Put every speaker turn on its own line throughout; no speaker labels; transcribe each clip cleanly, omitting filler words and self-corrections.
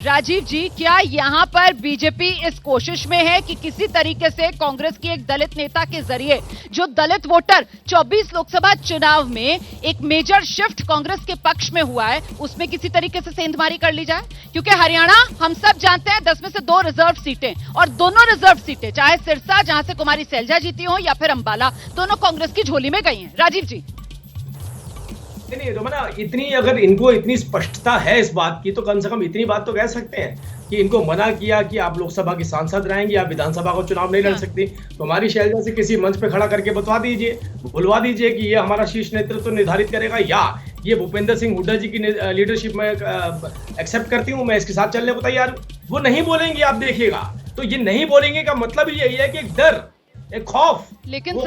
राजीव जी, क्या यहाँ पर बीजेपी इस कोशिश में है कि किसी तरीके से कांग्रेस की एक दलित नेता के जरिए जो दलित वोटर 24 लोकसभा चुनाव में एक मेजर शिफ्ट कांग्रेस के पक्ष में हुआ है, उसमें किसी तरीके से सेंधमारी कर ली जाए? क्योंकि हरियाणा हम सब जानते हैं 10 में से 2 रिजर्व सीटें, और दोनों रिजर्व सीटें चाहे सिरसा जहां से कुमारी सैलजा जीती हो या फिर अंबाला, दोनों कांग्रेस की झोली में गई हैं। राजीव जी
नहीं रोमना, इतनी अगर इनको इतनी स्पष्टता है इस बात की तो कम से कम इतनी बात तो कह सकते हैं कि इनको मना किया कि आप लोकसभा की सांसद रहेंगी, आप विधानसभा को चुनाव नहीं लड़ सकती। तो हमारी शैलजा से किसी मंच पे खड़ा करके बतवा दीजिए, बुलवा दीजिए कि ये हमारा शीर्ष नेतृत्व निर्धारित करेगा, या ये भूपेंद्र सिंह हुड्डा जी की लीडरशिप में एक्सेप्ट करती हूँ, मैं इसके साथ चलने को तैयार हूँ। वो नहीं बोलेंगे, आप देखिएगा। तो ये नहीं बोलेंगे का मतलब यही है कि एक डर, एक खौफ।
लेकिन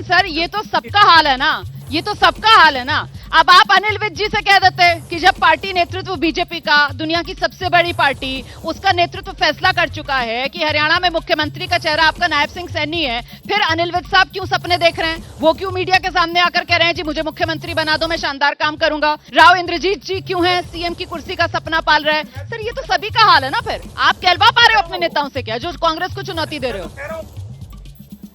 सर ये तो सबका हाल है ना, ये तो सबका हाल है ना। अब आप अनिल विज जी से कह देते कि जब पार्टी नेतृत्व बीजेपी का, दुनिया की सबसे बड़ी पार्टी, उसका नेतृत्व फैसला कर चुका है कि हरियाणा में मुख्यमंत्री का चेहरा आपका नायब सिंह सैनी है, फिर अनिल विज साहब क्यों सपने देख रहे हैं? वो क्यों मीडिया के सामने आकर कह रहे हैं जी मुझे मुख्यमंत्री बना दो, मैं शानदार काम करूंगा? राव इंद्रजीत जी क्यों है सीएम की कुर्सी का सपना पाल रहे हैं? सर ये तो सभी का हाल है ना। फिर आप कहलवा पा रहे हो अपने नेताओं से क्या, जो कांग्रेस को चुनौती दे रहे हो?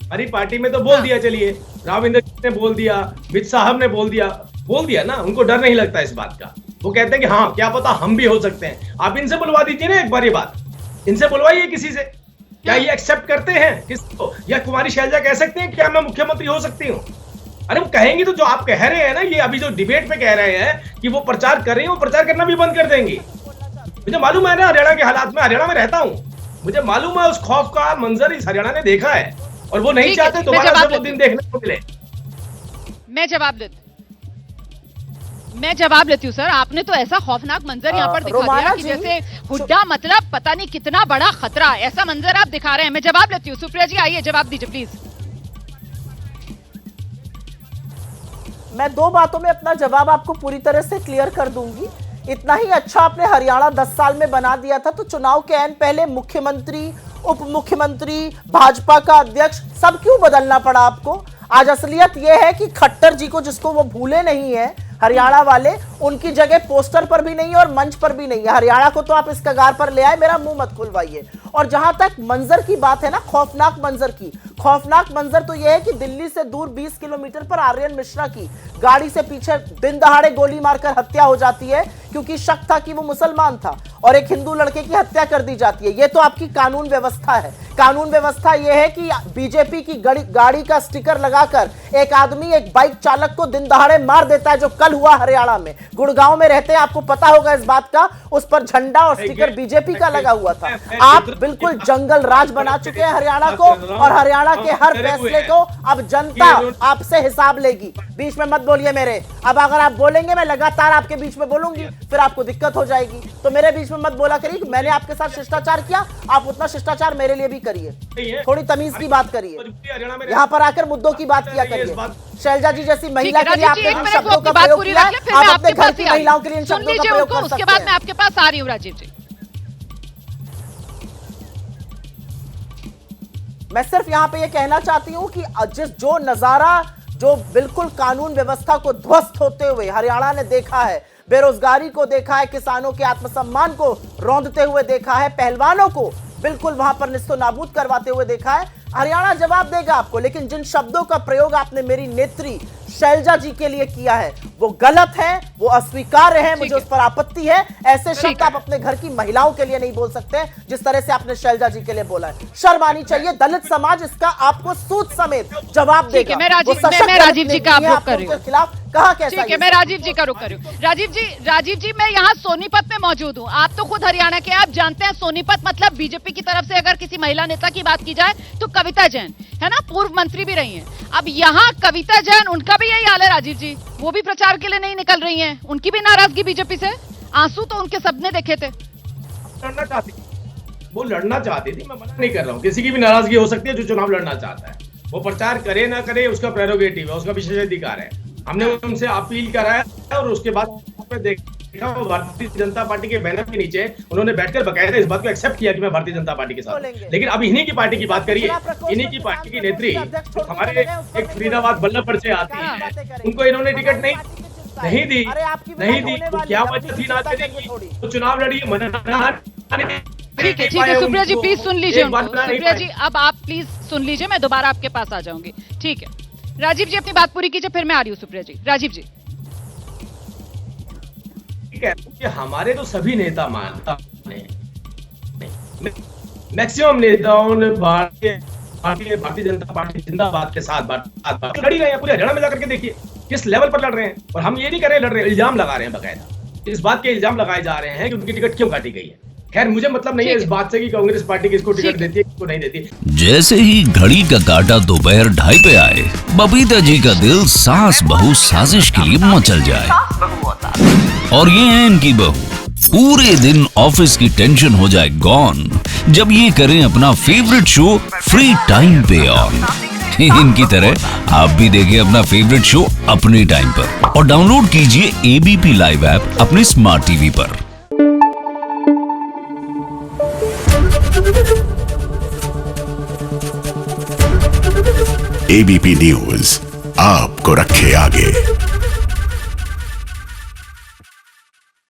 हमारी पार्टी में तो बोल दिया, चलिए राव इंद्रजीत ने बोल दिया, विज साहब ने बोल दिया ना। उनको डर नहीं लगता इस बात का। वो कहते हैं कि हाँ क्या पता हम भी हो सकते हैं। आप इनसे बुलवा दीजिए ना एक बार, ये बात इनसे बुलवाइए किसी से। क्या ये एक्सेप्ट करते हैं किसको? या कुमारी शैलजा कह सकते हैं क्या मैं मुख्यमंत्री हो सकती हूँ? अरे वो कहेंगी तो जो आप कह रहे हैं ना, ये अभी जो डिबेट पे कह रहे हैं कि वो प्रचार कर रही है, वो प्रचार करना भी बंद कर देंगी। मुझे मालूम है ना हरियाणा के हालात में, हरियाणा में रहता हूँ, मुझे मालूम है उस खौफ का मंजर इस हरियाणा ने देखा है, और वो नहीं चाहते दोबारा से वो दिन देखने को मिले।
मैं जवाब लेती हूँ सर। आपने तो ऐसा खौफनाक मंजर यहाँ पर दिखा दिया कि जैसे हुड्डा मतलब पता नहीं कितना बड़ा खतरा, ऐसा मंजर आप दिखा रहे हैं। मैं जवाब लेती हूँ। सुप्रिया जी आइए जवाब दीजिए प्लीज।
मैं 2 बातों में अपना जवाब आपको पूरी तरह से क्लियर कर दूंगी। इतना ही अच्छा आपने हरियाणा 10 साल में बना दिया था, तो चुनाव के ऐन पहले मुख्यमंत्री, उप मुख्यमंत्री, भाजपा का अध्यक्ष सब क्यों बदलना पड़ा आपको? आज असलियत यह है कि खट्टर जी को, जिसको वो भूले नहीं है हरियाणा वाले, उनकी जगह पोस्टर पर भी नहीं है और मंच पर भी नहीं है। हरियाणा को तो आप इस कगार पर ले आए, मेरा मुंह मत खुलवाइए। और जहां तक मंजर की बात है ना, खौफनाक मंजर की, खौफनाक मंजर तो यह है कि दिल्ली से दूर 20 किलोमीटर पर आर्यन मिश्रा की गाड़ी से पीछे दिन दहाड़े गोली मारकर हत्या हो जाती है, क्योंकि शक था कि वो मुसलमान था, और एक हिंदू लड़के की हत्या कर दी जाती है। ये तो आपकी कानून व्यवस्था है। कानून व्यवस्था यह है कि बीजेपी की गाड़ी का स्टिकर लगाकर एक आदमी एक बाइक चालक को दिन दहाड़े मार देता है, जो कल हुआ हरियाणा में। गुड़गांव में रहते हैं, आपको पता होगा इस बात का, उस पर झंडा और स्टिकर बीजेपी का लगा हुआ था। आप बिल्कुल जंगल राज बना चुके हैं हरियाणा को, और हरियाणा के हर फैसले को अब जनता आपसे हिसाब लेगी। बीच में मत बोलिए मेरे। अब अगर आप बोलेंगे मैं लगातार आपके बीच में बोलूंगी, फिर आपको दिक्कत हो जाएगी। तो मेरे बीच में मत बोला करिए। मैंने आपके साथ शिष्टाचार किया, आप उतना शिष्टाचार मेरे लिए भी करिए। थोड़ी तमीज की बात करिए, यहाँ पर आकर मुद्दों की बात किया करिए। शैलजा जी जैसी महिला के लिए आपने इन शब्दों का प्रयोग किया, आप अपने घर की महिलाओं के लिए इन शब्दों का प्रयोग कर सकते हैं।
उसके बाद मैं आपके पास आ रही हूँ राजीव जी।
मैं सिर्फ यहाँ पे ये कहना चाहती हूँ कि जो नजारा, जो बिल्कुल कानून व्यवस्था को ध्वस्त होते हुए हरियाणा ने देखा है, बेरोजगारी को देखा है, किसानों के आत्मसम्मान को रौंदते हुए देखा है, पहलवानों को बिल्कुल वहां पर निस्तो नाबूद करवाते हुए देखा है, हरियाणा जवाब देगा आपको। लेकिन जिन शब्दों का प्रयोग आपने मेरी नेत्री शैलजा जी के लिए किया है वो गलत है, वो अस्वीकार्य है, मुझे उस पर आपत्ति है। ऐसे शब्द आप अपने घर की महिलाओं के लिए नहीं बोल सकते जिस तरह से आपने शैलजा जी के लिए बोला है। शर्म आनी चाहिए। दलित समाज इसका आपको सूद समेत जवाब देगा।
मैं राजीव जी का आप कर रही हूँ
खिलाफ कहा कैसा?
ठीक है, मैं राजीव जी का रुख कर रही हूँ। राजीव जी मैं यहाँ सोनीपत में मौजूद हूँ। आप तो खुद हरियाणा के, आप जानते हैं सोनीपत मतलब बीजेपी की तरफ से अगर किसी महिला नेता की बात की जाए तो कविता जैन है ना, पूर्व मंत्री भी रही हैं। अब यहाँ कविता जैन, उनका भी यही हाल है राजीव जी, वो भी प्रचार के लिए नहीं निकल रही हैं, उनकी भी नाराजगी बीजेपी से। आंसू तो उनके सबने देखे थे।
वो लड़ना चाहती थी, मैं मना नहीं कर रहा हूँ। किसी की भी नाराजगी हो सकती है जो चुनाव लड़ना चाहता है, वो प्रचार करे ना करे उसका प्रेरोगेटिव है, उसका विशेषाधिकार है। हमने उनसे अपील कराया और उसके बाद देखा वो भारतीय जनता पार्टी के बैनर के नीचे उन्होंने बैठकर बकायदा इस बात को एक्सेप्ट किया कि मैं भारतीय जनता पार्टी के साथ। लेकिन अब इन्हीं की पार्टी की बात करिए, इन्हीं की पार्टी की नेत्री हमारे एक फरीदाबाद बल्लभगढ़ से आती है, उनको इन्होंने टिकट नहीं
लगता है?
नहीं दी,
अरे आपकी
नहीं
विधायक
दी,
होने
तो
वाली
क्या
है,
वजह
अपनी
थी ना
चिंता
देने
करिए
की?
थोड़ी।
तो चुनाव लड़िए, मना
ठीक है सुप्रिया जी, प्लीज सुन लीजिए सुप्रिया जी, अब आप प्लीज सुन लीजिए, मैं दोबारा आपके पास आ जाऊंगी। ठीक है राजीव जी, अपनी बात पूरी कीजिए, फिर मैं आ रही हूँ सुप्रिया जी। राजीव जी,
ठीक है कि हमारे तो सभी नेता मानता है, मैक्सिमम नेताओं ने भारतीय जनता पार्टी जिंदाबाद के साथ बात लड़ी रहे हैं। पूरे हरियाणा में जाकर के देखिए किस लेवल पर लड़ रहे हैं। और हम ये नहीं कर रहे लड़ रहे, इल्जाम लगा रहे हैं, बकायदा इस बात के इल्जाम लगाए जा रहे हैं कि उनकी टिकट क्यों काटी गई है। खैर मुझे मतलब नहीं है इस बात से कि कांग्रेस पार्टी किसको टिकट देती है, किसको नहीं देती।
जैसे ही घड़ी का काटा दोपहर 2:30 पे आए, बबीता जी का दिल सास बहू साजिश के लिए मचल जाए। और ये है इनकी बहू, पूरे दिन ऑफिस की टेंशन हो जाए गॉन जब ये करें अपना फेवरेट शो फ्री टाइम पे ऑन। इनकी तरह आप भी देखिए अपना फेवरेट शो अपने टाइम पर और डाउनलोड कीजिए एबीपी लाइव ऐप अपने स्मार्ट टीवी पर।
एबीपी न्यूज आपको रखे आगे।